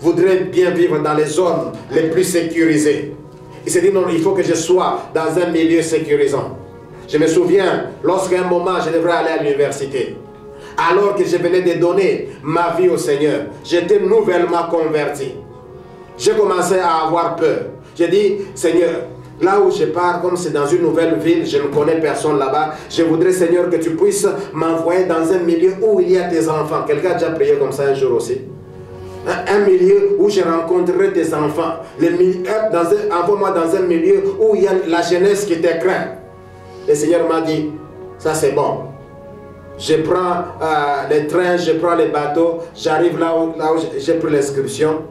voudrait bien vivre dans les zones les plus sécurisées. Il s'est dit non, il faut que je sois dans un milieu sécurisant. Je me souviens, lorsqu'à un moment je devrais aller à l'université, alors que je venais de donner ma vie au Seigneur, j'étais nouvellement converti. J'ai commencé à avoir peur. J'ai dit, Seigneur, là où je pars, comme c'est dans une nouvelle ville, je ne connais personne là-bas, je voudrais, Seigneur, que tu puisses m'envoyer dans un milieu où il y a tes enfants. Quelqu'un a déjà prié comme ça un jour aussi? Un milieu où je rencontrerai tes enfants. Envoie-moi dans un milieu où il y a la jeunesse qui te craint. Le Seigneur m'a dit, ça c'est bon. Je prends les trains, je prends les bateaux, j'arrive là où j'ai pris l'inscription.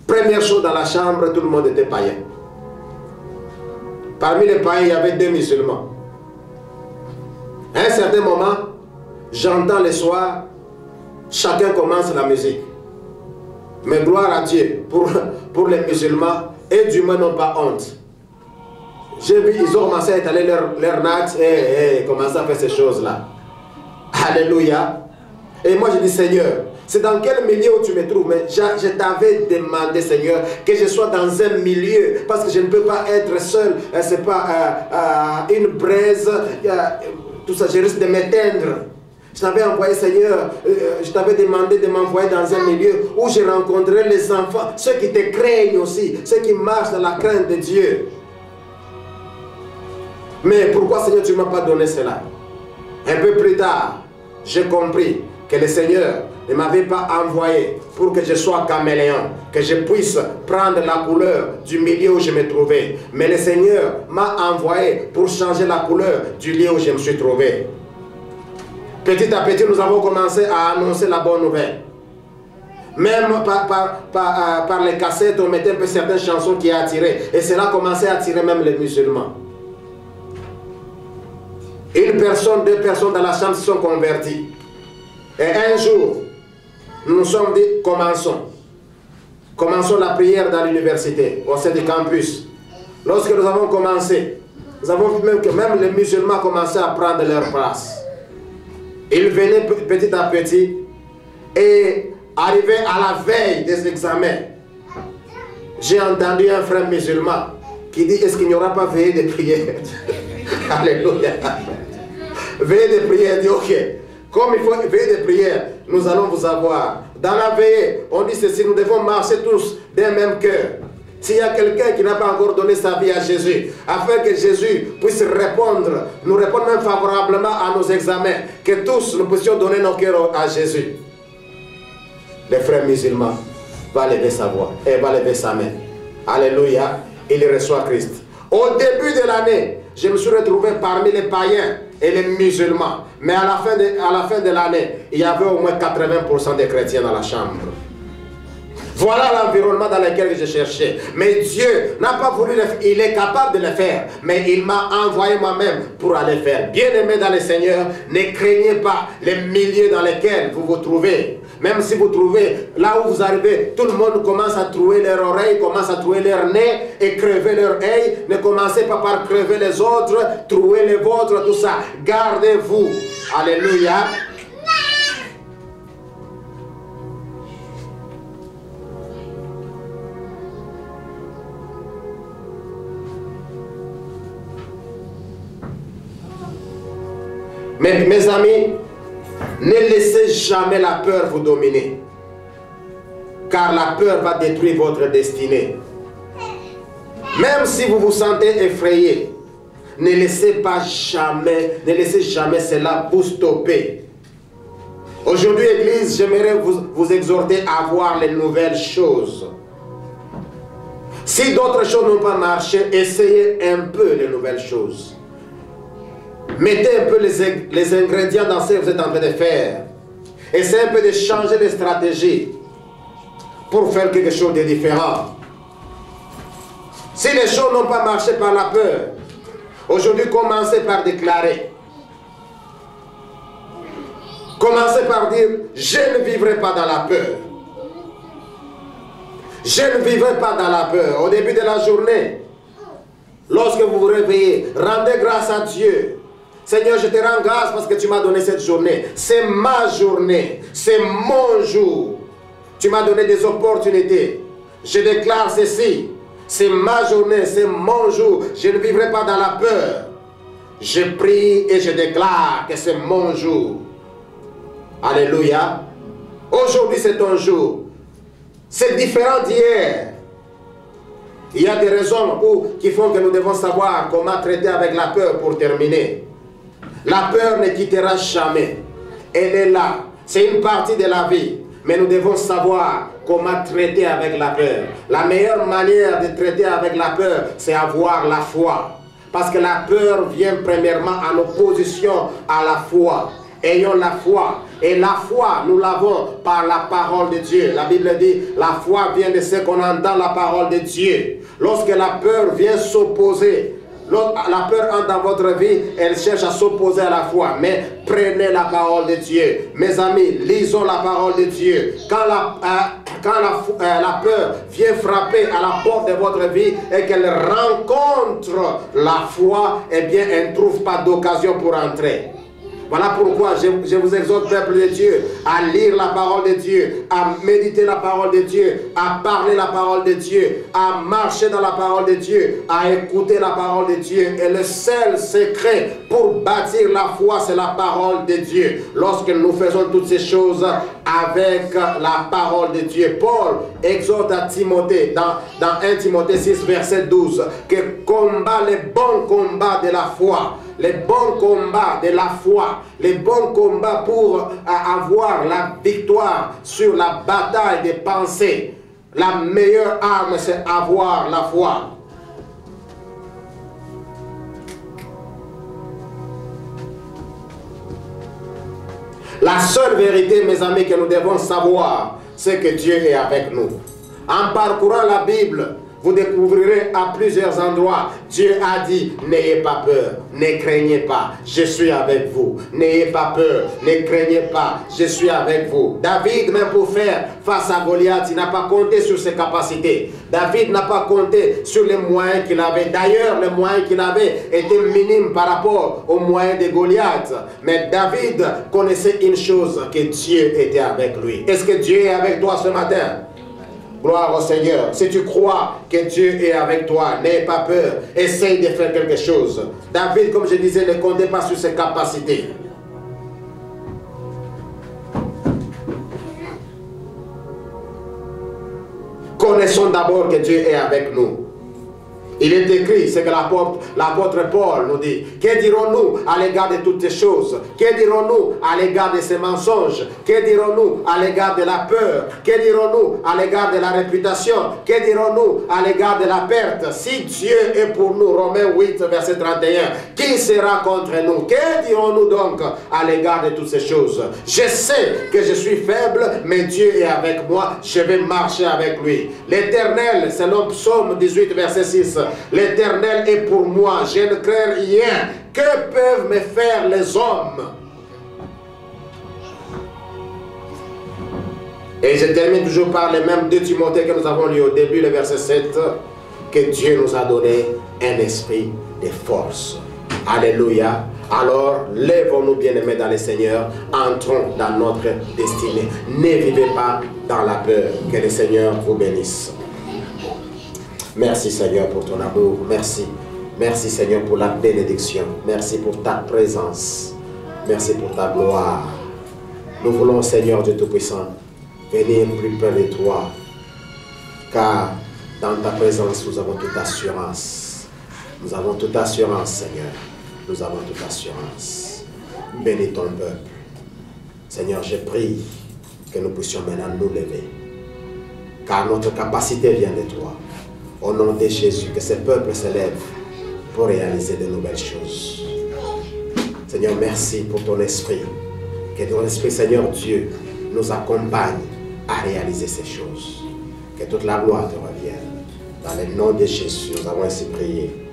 Première chose dans la chambre, tout le monde était païen. Parmi les païens, il y avait 2 musulmans. À un certain moment, j'entends le soir, chacun commence la musique. Mais gloire à Dieu, pour les musulmans, et du moins n'ont pas honte. J'ai vu, ils ont commencé à étaler leur natte et commencé à faire ces choses-là. Alléluia. Et moi je dis, Seigneur, c'est dans quel milieu où tu me trouves? Mais je t'avais demandé, Seigneur, que je sois dans un milieu, parce que je ne peux pas être seul. C'est pas une braise, tout ça, je risque de m'éteindre. Je t'avais envoyé, Seigneur, je t'avais demandé de m'envoyer dans un milieu où je rencontrerai les enfants, ceux qui te craignent aussi, ceux qui marchent dans la crainte de Dieu. Mais pourquoi, Seigneur, tu ne m'as pas donné cela? Un peu plus tard, j'ai compris que le Seigneur ne m'avait pas envoyé pour que je sois caméléon, que je puisse prendre la couleur du milieu où je me trouvais. Mais le Seigneur m'a envoyé pour changer la couleur du lieu où je me suis trouvé. Petit à petit, nous avons commencé à annoncer la bonne nouvelle. Même par les cassettes, on mettait un peu certaines chansons qui attiraient. Et cela commençait à attirer même les musulmans. Une personne, 2 personnes dans la chambre se sont converties. Et un jour, nous nous sommes dit, commençons. Commençons la prière dans l'université, au sein du campus. Lorsque nous avons commencé, nous avons vu même que même les musulmans commençaient à prendre leur place. Ils venaient petit à petit et arrivé à la veille des examens, j'ai entendu un frère musulman qui dit, est-ce qu'il n'y aura pas veillée de prière? Alléluia. Veillée de prière, dit ok. Comme il faut veiller de prière, nous allons vous avoir. Dans la veillée, on dit ceci, nous devons marcher tous d'un même cœur. S'il y a quelqu'un qui n'a pas encore donné sa vie à Jésus, afin que Jésus puisse répondre, nous répondre même favorablement à nos examens, que tous nous puissions donner nos cœurs à Jésus. Le frère musulman va lever sa voix et va lever sa main. Alléluia, il reçoit Christ. Au début de l'année, je me suis retrouvé parmi les païens et les musulmans. Mais à la fin de l'année, il y avait au moins 80% de chrétiens dans la chambre. Voilà l'environnement dans lequel je cherchais. Mais Dieu n'a pas voulu le faire. Il est capable de le faire. Mais il m'a envoyé moi-même pour aller faire. Bien-aimés dans le Seigneur, ne craignez pas les milieux dans lesquels vous vous trouvez. Même si vous trouvez, là où vous arrivez, tout le monde commence à trouer leurs oreilles, commence à trouer leur nez et crever leurs oreilles. Ne commencez pas par crever les autres, trouer les vôtres, tout ça. Gardez-vous. Alléluia. Mais mes amis, ne laissez jamais la peur vous dominer. Car la peur va détruire votre destinée. Même si vous vous sentez effrayé, ne laissez jamais cela vous stopper. Aujourd'hui, Église, j'aimerais vous exhorter à voir les nouvelles choses. Si d'autres choses n'ont pas marché, essayez un peu les nouvelles choses. Mettez un peu les ingrédients dans ce que vous êtes en train de faire. Essayez un peu de changer de stratégie pour faire quelque chose de différent. Si les choses n'ont pas marché par la peur, aujourd'hui commencez par déclarer. Commencez par dire, je ne vivrai pas dans la peur. Je ne vivrai pas dans la peur. Au début de la journée, lorsque vous vous réveillez, rendez grâce à Dieu. Seigneur, je te rends grâce parce que tu m'as donné cette journée. C'est ma journée. C'est mon jour. Tu m'as donné des opportunités. Je déclare ceci. C'est ma journée, c'est mon jour. Je ne vivrai pas dans la peur. Je prie et je déclare que c'est mon jour. Alléluia. Aujourd'hui, c'est ton jour. C'est différent d'hier. Il y a des raisons qui font que nous devons savoir comment traiter avec la peur pour terminer. La peur ne quittera jamais. Elle est là. C'est une partie de la vie. Mais nous devons savoir comment traiter avec la peur. La meilleure manière de traiter avec la peur, c'est avoir la foi. Parce que la peur vient premièrement en opposition à la foi. Ayons la foi. Et la foi, nous l'avons par la parole de Dieu. La Bible dit, la foi vient de ce qu'on entend la parole de Dieu. Lorsque la peur vient s'opposer, la peur entre dans votre vie, elle cherche à s'opposer à la foi. Mais prenez la parole de Dieu. Mes amis, lisons la parole de Dieu. Quand la peur vient frapper à la porte de votre vie et qu'elle rencontre la foi, eh bien, elle ne trouve pas d'occasion pour entrer. Voilà pourquoi je vous exhorte, peuple de Dieu, à lire la parole de Dieu, à méditer la parole de Dieu, à parler la parole de Dieu, à marcher dans la parole de Dieu, à écouter la parole de Dieu. Et le seul secret pour bâtir la foi, c'est la parole de Dieu. Lorsque nous faisons toutes ces choses avec la parole de Dieu. Paul exhorte à Timothée, dans 1 Timothée 6, verset 12, que combat les bons combats de la foi. Les bons combats de la foi, les bons combats pour avoir la victoire sur la bataille des pensées. La meilleure arme, c'est avoir la foi. La seule vérité, mes amis, que nous devons savoir, c'est que Dieu est avec nous. En parcourant la Bible, vous découvrirez à plusieurs endroits, Dieu a dit, n'ayez pas peur, ne craignez pas, je suis avec vous. N'ayez pas peur, ne craignez pas, je suis avec vous. David, même pour faire face à Goliath, il n'a pas compté sur ses capacités. David n'a pas compté sur les moyens qu'il avait. D'ailleurs, les moyens qu'il avait étaient minimes par rapport aux moyens de Goliath. Mais David connaissait une chose, que Dieu était avec lui. Est-ce que Dieu est avec toi ce matin? Gloire au Seigneur. Si tu crois que Dieu est avec toi, n'aie pas peur. Essaye de faire quelque chose. David, comme je disais, ne comptait pas sur ses capacités. Connaissons d'abord que Dieu est avec nous. Il est écrit, c'est que l'apôtre Paul nous dit, que dirons-nous à l'égard de toutes ces choses? Que dirons-nous à l'égard de ces mensonges? Que dirons-nous à l'égard de la peur? Que dirons-nous à l'égard de la réputation? Que dirons-nous à l'égard de la perte? Si Dieu est pour nous, Romains 8, verset 31, qui sera contre nous? Que dirons-nous donc à l'égard de toutes ces choses? Je sais que je suis faible, mais Dieu est avec moi, je vais marcher avec lui. L'Éternel, selon Psaume 18, verset 6, l'Éternel est pour moi, je ne crains rien. Que peuvent me faire les hommes? Et je termine toujours par les mêmes 2 Timothée que nous avons lu au début, le verset 7, que Dieu nous a donné un esprit de force. Alléluia. Alors, lèvons-nous, bien-aimés dans le Seigneur, entrons dans notre destinée. Ne vivez pas dans la peur. Que le Seigneur vous bénisse. Merci Seigneur pour ton amour, merci. Merci Seigneur pour la bénédiction, merci pour ta présence, merci pour ta gloire. Nous voulons Seigneur Dieu Tout-Puissant venir plus près de toi, car dans ta présence nous avons toute assurance. Nous avons toute assurance Seigneur, nous avons toute assurance. Bénis ton peuple. Seigneur, je prie que nous puissions maintenant nous lever, car notre capacité vient de toi. Au nom de Jésus, que ce peuple se lève pour réaliser de nouvelles choses. Seigneur, merci pour ton esprit. Que ton esprit, Seigneur Dieu, nous accompagne à réaliser ces choses. Que toute la gloire te revienne. Dans le nom de Jésus, nous avons ainsi prié.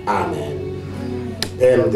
Amen. Père,